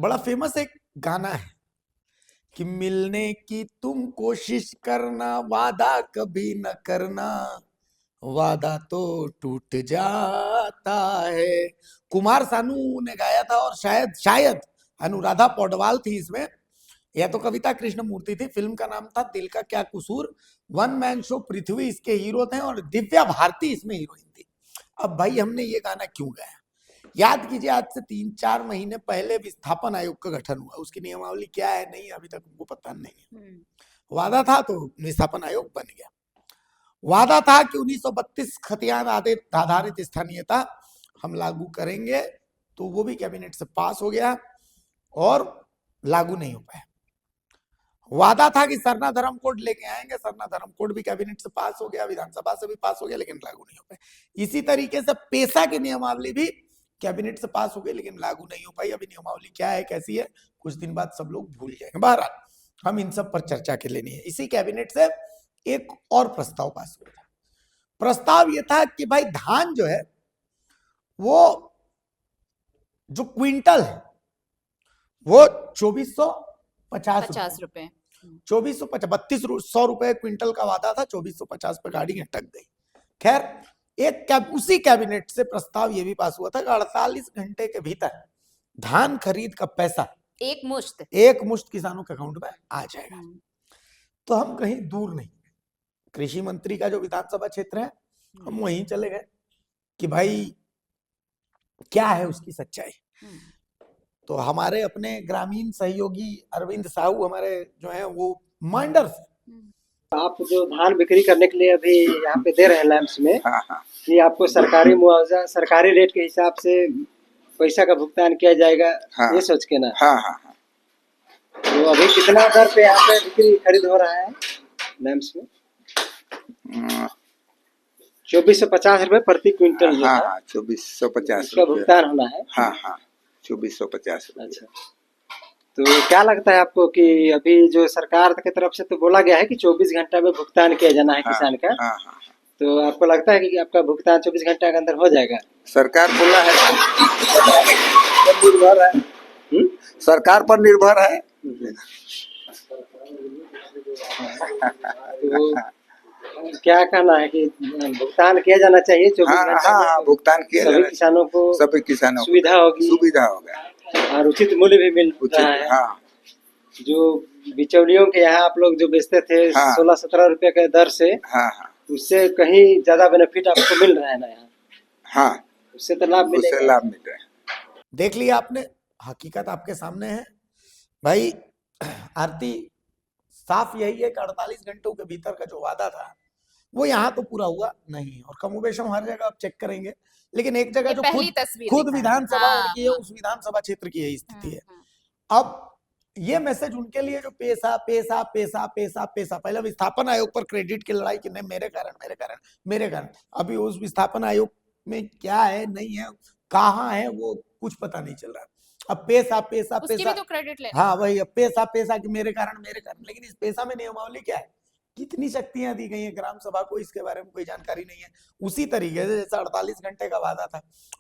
बड़ा फेमस एक गाना है कि मिलने की तुम कोशिश करना, वादा कभी न करना, वादा तो टूट जाता है। कुमार सानू ने गाया था और शायद शायद अनुराधा पौडवाल थी इसमें, या तो कविता कृष्णमूर्ति थी। फिल्म का नाम था दिल का क्या कसूर। वन मैन शो पृथ्वी इसके हीरो थे और दिव्या भारती इसमें हीरोइन थी। अब भाई हमने ये गाना क्यों गाया, याद कीजिए आज से 3-4 महीने पहले विस्थापन आयोग का गठन हुआ। उसकी नियमावली क्या है नहीं अभी तक हमको पता नहीं है। वादा था तो विस्थापन आयोग बन गया। वादा था कि 1932 खतियान आधारित स्थानीयता हम लागू करेंगे, तो वो भी कैबिनेट से पास हो गया और लागू नहीं हो पाया। वादा था कि सरना धर्म कोड लेके आएंगे, सरना धर्म कोड भी कैबिनेट से पास हो गया, विधानसभा से भी पास हो गया, लेकिन लागू नहीं हो पाया। इसी तरीके से पेशा की नियमावली भी कैबिनेट से पास हो गई लेकिन लागू नहीं हो पाई। अभी नियमावली क्या है कैसी है कुछ दिन बाद सब लोग भूल जाएंगे। बहरहाल हम इन सब पर चर्चा के लिए नहीं है। इसी कैबिनेट से एक और प्रस्ताव पास हुआ था। प्रस्ताव यह था कि भाई धान जो है वो जो क्विंटल है वो 2450 रुपए 3200 रुपए क्विंटल का वादा था, 2450 पे गाड़ी अटक गई। खैर उसी कैबिनेट से प्रस्ताव यह भी पास हुआ था कि 48 घंटे के भीतर धान खरीद का पैसा एक मुश्त किसानों के अकाउंट में आ जाएगा। तो हम कहीं दूर नहीं, कृषि मंत्री का जो विधानसभा क्षेत्र है हम वहीं चले गए कि भाई क्या है उसकी सच्चाई। तो हमारे अपने ग्रामीण सहयोगी अरविंद साहू हमारे जो है वो मांडर से, आप जो धान बिक्री करने के लिए अभी यहाँ पे दे रहे हैं लैंप्स में, हाँ। कि आपको सरकारी मुआवजा सरकारी रेट के हिसाब से पैसा का भुगतान किया जाएगा। हाँ, ये सोच के ना। हाँ। तो अभी कितना दर पे यहाँ पे बिक्री खरीद हो रहा है लैंप्स में? 2450 रुपए प्रति क्विंटल जो है। 2450 का भुगतान होना है। हाँ 2450। अच्छा, तो क्या लगता है आपको कि अभी जो सरकार की तरफ से तो बोला गया है कि 24 घंटा में भुगतान किया जाना है किसान का। हाँ। तो आपको लगता है कि आपका भुगतान 24 घंटे के अंदर हो जाएगा? सरकार बोला है, निर्भर है, सरकार पर निर्भर है। तो क्या कहना है कि भुगतान किया जाना चाहिए 24 घंटे? हाँ, भुगतान किया सभी किसानों को सुविधा होगा और उचित मूल्य भी मिल रहा है। हाँ। जो बिचौलियों के यहाँ आप लोग जो बेचते थे 16-17 रुपए के दर से, उससे कहीं ज्यादा बेनिफिट आपको मिल रहा है ना यहाँ? हाँ, उससे तो लाभ मिल रहा है। देख लिया आपने, हकीकत आपके सामने है भाई। आरती साफ यही है कि 48 घंटों के भीतर का जो वादा था वो यहाँ तो पूरा हुआ नहीं, और कमोबेश हम हर जगह आप चेक करेंगे, लेकिन एक जगह जो खुद विधानसभा उनकी है उस विधानसभा क्षेत्र की यही स्थिति है। अब ये मैसेज उनके लिए जो पैसा पैसा पैसा पैसा पैसा, पहले विस्थापन आयोग पर क्रेडिट की लड़ाई कि नहीं मेरे कारण, अभी उस विस्थापन आयोग में क्या है नहीं है कहाँ है वो कुछ पता नहीं चल रहा। अब पैसा तो क्रेडिट लेना। हाँ वही, अब पैसा कि मेरे कारण, लेकिन इस पैसा में नियमावली क्या है, कितनी शक्तियां दी गई है ग्राम सभा को, इसके बारे में कोई जानकारी नहीं है। उसी तरीके से जैसा 48 घंटे का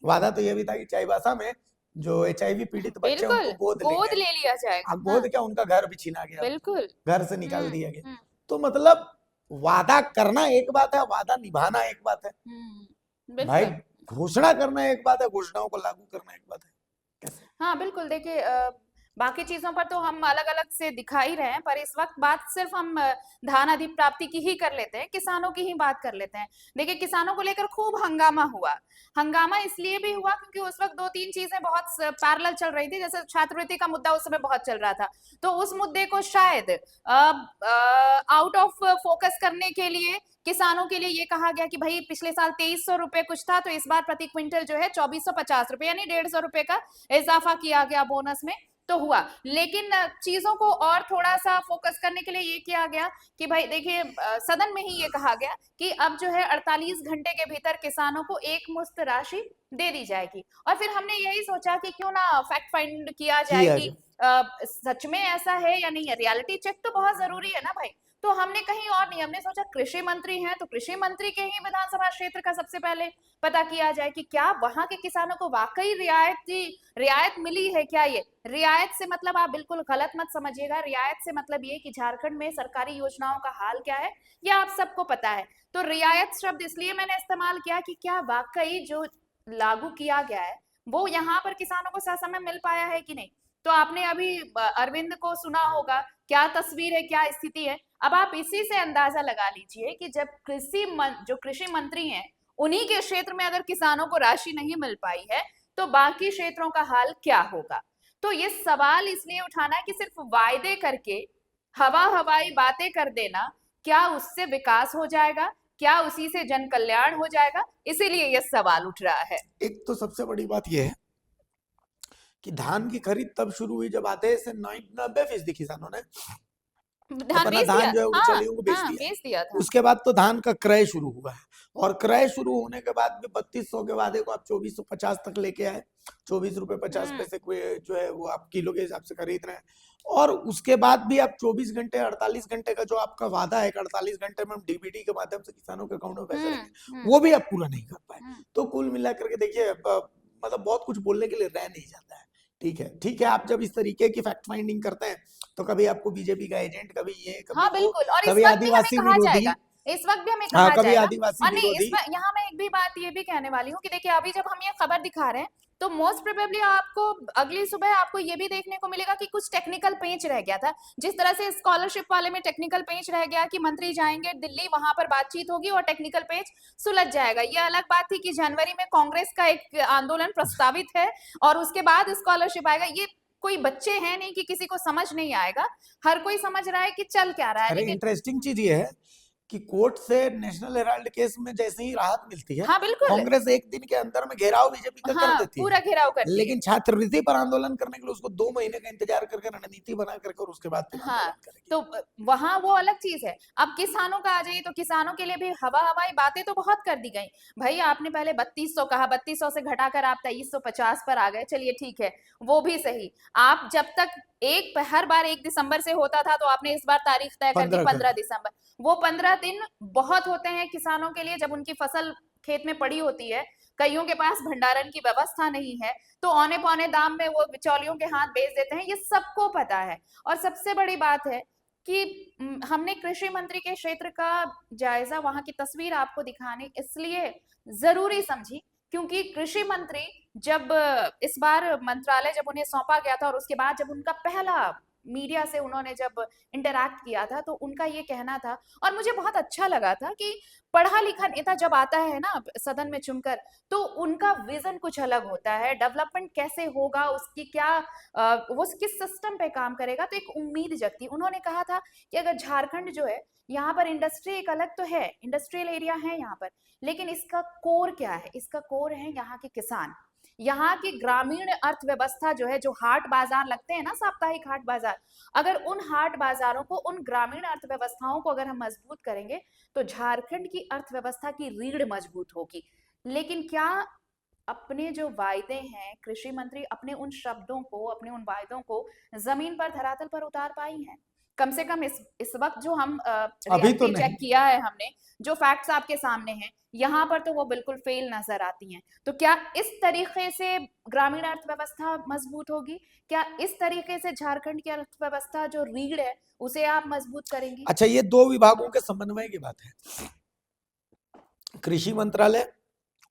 वादा तो यह भी था कि चाईबासा में जो HIV पीड़ित बच्चे उनको गोद ले लिया जाएगा। गोद क्या, उनका घर भी छीना गया, बिल्कुल घर से निकाल दिया गया। तो मतलब वादा करना एक बात है, वादा निभाना एक बात है भाई, घोषणा करना एक बात है, घोषणाओं को लागू करना एक बात है। कैसे? हाँ बिल्कुल, देखिए बाकी चीजों पर तो हम अलग अलग से दिखा ही रहे हैं, पर इस वक्त बात सिर्फ हम धान अधिप्राप्ति की ही कर लेते हैं, किसानों की ही बात कर लेते हैं। देखिए किसानों को लेकर खूब हंगामा हुआ। हंगामा इसलिए भी हुआ क्योंकि उस वक्त 2-3 चीजें बहुत पैरेलल चल रही थी। जैसे छात्रवृत्ति का मुद्दा उस समय बहुत चल रहा था, तो उस मुद्दे को शायद आउट ऑफ फोकस करने के लिए किसानों के लिए ये कहा गया कि भाई पिछले साल 2300 रुपए कुछ था, तो इस बार प्रति क्विंटल जो है 2450 रुपए यानी 150 रुपए का इजाफा किया गया बोनस में, तो हुआ। लेकिन चीजों को और थोड़ा सा फोकस करने के लिए ये किया गया कि भाई देखिए सदन में ही ये कहा गया कि अब जो है 48 घंटे के भीतर किसानों को एक मुश्त राशि दे दी जाएगी। और फिर हमने यही सोचा कि क्यों ना फैक्ट फाइंड किया जाए कि सच में ऐसा है या नहीं है। रियलिटी चेक तो बहुत जरूरी है ना भाई। तो हमने कहीं और नहीं, हमने सोचा कृषि मंत्री हैं तो कृषि मंत्री के ही विधानसभा क्षेत्र का सबसे पहले पता किया जाए कि क्या वहां के किसानों को वाकई रियायत मिली है क्या। ये रियायत से मतलब आप बिल्कुल गलत मत समझिएगा, रियायत से मतलब ये कि झारखंड में सरकारी योजनाओं का हाल क्या है ये आप सबको पता है। तो रियायत शब्द इसलिए मैंने इस्तेमाल किया कि क्या वाकई जो लागू किया गया है वो यहाँ पर किसानों को ससमय मिल पाया है कि नहीं। तो आपने अभी अरविंद को सुना होगा, क्या तस्वीर है, क्या स्थिति है। अब आप इसी से अंदाजा लगा लीजिए कि जब जो कृषि मंत्री हैं उन्हीं के क्षेत्र में अगर किसानों को राशि नहीं मिल पाई है तो बाकी क्षेत्रों का हाल क्या होगा। तो ये सवाल इसलिए उठाना है कि सिर्फ वायदे करके हवाई बातें कर देना, क्या उससे विकास हो जाएगा, क्या उसी से जन कल्याण हो जाएगा, इसीलिए यह सवाल उठ रहा है। एक तो सबसे बड़ी बात यह है कि धान की खरीद तब शुरू हुई जब आधे से 90% किसानों ने अपना धान जो है उचलियों को बेच दिया था। उसके बाद तो धान का क्रय शुरू हुआ है, और क्रय शुरू होने के बाद भी 3200 के वादे को आप 2450 तक लेके आए। 24 रुपए 50 पैसे जो है वो आप किलो के हिसाब से खरीद रहे हैं। और उसके बाद भी आप 24 घंटे 48 घंटे का जो आपका वादा है 48 घंटे में हम डीबीटी के माध्यम से किसानों के अकाउंट में पैसे देंगे, वो भी आप पूरा नहीं कर पाए। तो कुल मिलाकर के देखिए मतलब बहुत कुछ बोलने के लिए रह नहीं जाता है। ठीक है, आप जब इस तरीके की फैक्ट फाइंडिंग करते हैं तो कभी आपको बीजेपी का एजेंट, कभी ये, कभी हाँ बिल्कुल, और कभी आदिवासी विरोधी, इस वक्त भी हमें कहा कभी जाएगा। आदिवासी और नहीं, विरोधी। यहाँ मैं एक भी बात ये भी कहने वाली हूँ कि देखिए अभी जब हम ये खबर दिखा रहे हैं तो मोस्ट प्रोबेबली आपको अगली सुबह आपको ये भी देखने को मिलेगा कि कुछ टेक्निकल पेंच रह गया था। जिस तरह से स्कॉलरशिप वाले में टेक्निकल पेंच रह गया कि मंत्री जाएंगे दिल्ली, वहां पर बातचीत होगी और टेक्निकल पेंच सुलझ जाएगा। ये अलग बात थी कि जनवरी में कांग्रेस का एक आंदोलन प्रस्तावित है और उसके बाद स्कॉलरशिप आएगा। ये कोई बच्चे हैं नहीं कि किसी को समझ नहीं आएगा, हर कोई समझ रहा है कि चल क्या रहा है। अरे इंटरेस्टिंग चीज ये है कि कोर्ट से नेशनल हेराल्ड केस में जैसे ही राहत मिलती है, हाँ बिल्कुल, कांग्रेस एक दिन के अंदर में घेराव बीजेपी का कर देती पूरा घेराव करती है। लेकिन छात्रवृत्ति पर आंदोलन करने के लिए उसको 2 महीने का इंतजार करके रणनीति बना करके और उसके बाद तो वहां वो अलग चीज है। अब किसानों का आ जाइए तो किसानों के लिए भी हवाई बातें तो बहुत कर दी गई। भाई आपने पहले 3200 कहा, 3200 से घटाकर आप 2350 पर आ गए, चलिए ठीक है, वो भी सही। आप जब तक हर बार 1 दिसंबर से होता था तो आपने इस बार तारीख तय कर दी 15 दिसंबर। वो 15 दिन बहुत होते हैं किसानों के लिए जब उनकी फसल खेत में पड़ी होती है, कईयों के पास भंडारण की व्यवस्था नहीं है तो औने पौने दाम में वो बिचौलियों के हाथ बेच देते हैं, ये सबको पता है। और सबसे बड़ी बात है कि हमने कृषि मंत्री के क्षेत्र का जायजा, वहां की तस्वीर आपको दिखाने इसलिए जरूरी समझी क्योंकि कृषि मंत्री जब इस बार मंत्रालय जब उन्हें सौंपा गया था और उसके बाद जब उनका पहला मीडिया से उन्होंने जब इंटरैक्ट किया था तो उनका ये कहना था, और मुझे बहुत अच्छा लगा था कि पढ़ा लिखा नेता जब आता है ना सदन में चुनकर तो उनका विजन कुछ अलग होता है, डेवलपमेंट कैसे होगा, उसकी क्या वो किस सिस्टम पे काम करेगा, तो एक उम्मीद जगती। उन्होंने कहा था कि अगर झारखंड जो है यहाँ पर इंडस्ट्री एक अलग तो है, इंडस्ट्रियल एरिया है यहाँ पर, लेकिन इसका कोर क्या है, इसका कोर है यहाँ के किसान, यहाँ की ग्रामीण अर्थव्यवस्था जो है, जो हाट बाजार लगते हैं ना, साप्ताहिक हाट बाजार, अगर उन हाट बाजारों को, उन ग्रामीण अर्थव्यवस्थाओं को अगर हम मजबूत करेंगे तो झारखंड की अर्थव्यवस्था की रीढ़ मजबूत होगी। लेकिन क्या अपने जो वायदे हैं कृषि मंत्री अपने उन शब्दों को, अपने उन वायदों को जमीन पर, धरातल पर उतार पाई हैं? कम से कम इस वक्त जो हम अभी तो चेक किया है हमने, जो फैक्ट्स आपके सामने हैं, यहाँ पर तो वो बिल्कुल फेल नजर आती हैं। तो क्या इस तरीके से ग्रामीण अर्थव्यवस्था मजबूत होगी? क्या इस तरीके से झारखंड की अर्थव्यवस्था जो रीढ़ है उसे आप मजबूत करेंगी? अच्छा, ये 2 विभागों के समन्वय की बात है, कृषि मंत्रालय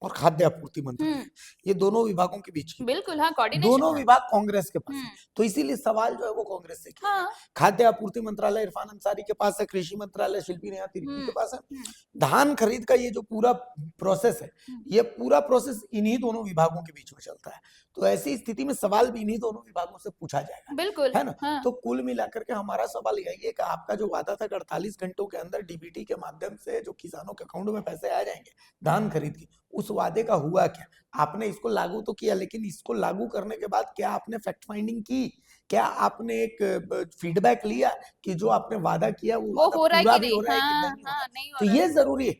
और खाद्य आपूर्ति मंत्रालय, ये दोनों विभागों के बीच बिल्कुल, हाँ, कोऑर्डिनेशन। दोनों विभाग कांग्रेस के पास है, तो इसीलिए सवाल जो है वो कांग्रेस से किया। हाँ। खाद्य आपूर्ति मंत्रालय इरफान अंसारी के पास है, कृषि मंत्रालय शिल्पी नेहा तिर्की के पास है। धान खरीद का ये जो पूरा प्रोसेस है, ये पूरा प्रोसेस इन्हीं दोनों विभागों के बीच में चलता है। तो ऐसी स्थिति में सवाल भी इन्हीं दोनों विभागों से पूछा जाएगा, बिल्कुल, है ना? हाँ। तो कुल मिलाकर के हमारा सवाल यही है कि आपका जो वादा था 48 घंटों के अंदर डीबीटी के माध्यम से जो किसानों के अकाउंट में पैसे आ जाएंगे धान खरीद के, उस वादे का हुआ क्या? आपने इसको लागू तो किया, लेकिन इसको लागू करने के बाद क्या आपने फैक्ट फाइंडिंग की? क्या आपने एक फीडबैक लिया कि जो आपने वादा किया वो हो रहा है कि नहीं? हो रहा है कि नहीं हो रहा है? नहीं हो तो रहा ये जरूरी है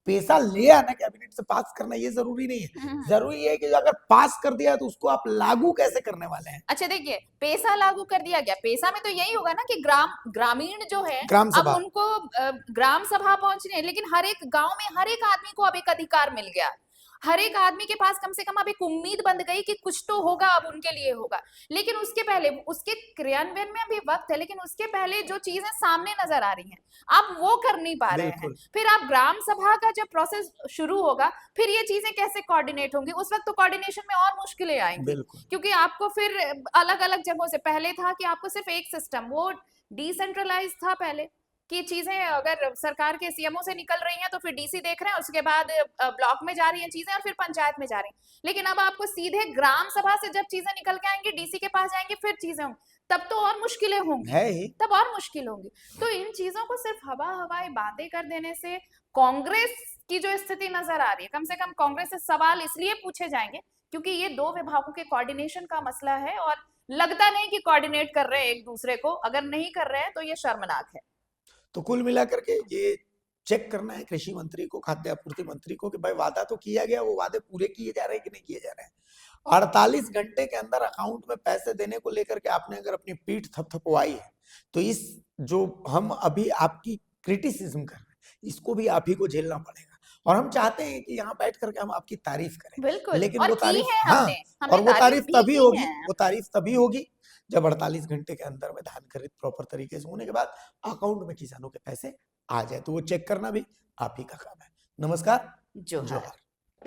पैसा ले आना कैबिनेट से पास करना ये जरूरी नहीं है, जरूरी है कि अगर पास कर दिया तो उसको आप लागू कैसे करने वाले हैं। अच्छा देखिए, पैसा लागू कर दिया गया, पैसा में तो यही होगा ना कि ग्रामीण जो है ग्राम अब सभा, उनको ग्राम सभा पहुंचनी है, लेकिन हर एक गांव में हर एक आदमी को अब एक अधिकार मिल गया, हर एक आदमी के पास कम से कम अब एक उम्मीद बंध गई कि कुछ तो होगा, अब उनके लिए होगा। लेकिन उसके पहले, उसके क्रियान्वयन में अभी वक्त है, लेकिन उसके पहले जो चीजें सामने नजर आ रही हैं आप वो कर नहीं पा रहे हैं। बिल्कुल। फिर आप ग्राम सभा का जब प्रोसेस शुरू होगा, फिर ये चीजें कैसे कोऑर्डिनेट होंगी, उस वक्त तो कोऑर्डिनेशन में और मुश्किलें आएंगी, बिल्कुल क्योंकि आपको फिर अलग अलग जगहों से, पहले था कि आपको सिर्फ एक सिस्टम, वो डिसेंट्रलाइज था पहले कि चीजें अगर सरकार के सीएमओ से निकल रही हैं तो फिर डीसी देख रहे हैं, उसके बाद ब्लॉक में जा रही हैं चीजें और फिर पंचायत में जा रही हैं। लेकिन अब आपको सीधे ग्राम सभा से जब चीजें निकल के आएंगी, डीसी के पास जाएंगे, फिर चीजें होंगी, तब तो और मुश्किलें होंगी, है ही। तब और मुश्किल होंगी। तो इन चीजों को सिर्फ हवाई बातें कर देने से कांग्रेस की जो स्थिति नजर आ रही है, कम से कम कांग्रेस से सवाल इसलिए पूछे जाएंगे क्योंकि ये दो विभागों के कोऑर्डिनेशन का मसला है और लगता नहीं कि कोऑर्डिनेट कर रहे हैं एक दूसरे को, अगर नहीं कर रहे हैं तो ये शर्मनाक है। तो कुल मिलाकर के ये चेक करना है कृषि मंत्री को, खाद्य आपूर्ति मंत्री को कि भाई वादा तो किया गया, वो वादे पूरे किए जा रहे हैं कि नहीं किए जा रहे हैं। 48 घंटे के अंदर अकाउंट में पैसे देने को लेकर के आपने अगर अपनी पीठ थपथपवाई है तो इस जो हम अभी आपकी क्रिटिसिज्म कर रहे हैं इसको भी आप ही को झेलना पड़ेगा। और हम चाहते हैं कि यहाँ बैठ करके हम आपकी तारीफ करें, बिल्कुल, लेकिन और वो की तारीफ, है हाँ, हमने और वो तारीफ भी तभी की होगी, है। वो तारीफ तभी होगी जब 48 घंटे के अंदर में धान खरीद प्रॉपर तरीके से होने के बाद अकाउंट में किसानों के पैसे आ जाए, तो वो चेक करना भी आप ही का काम है। नमस्कार, जोहार। जोहार।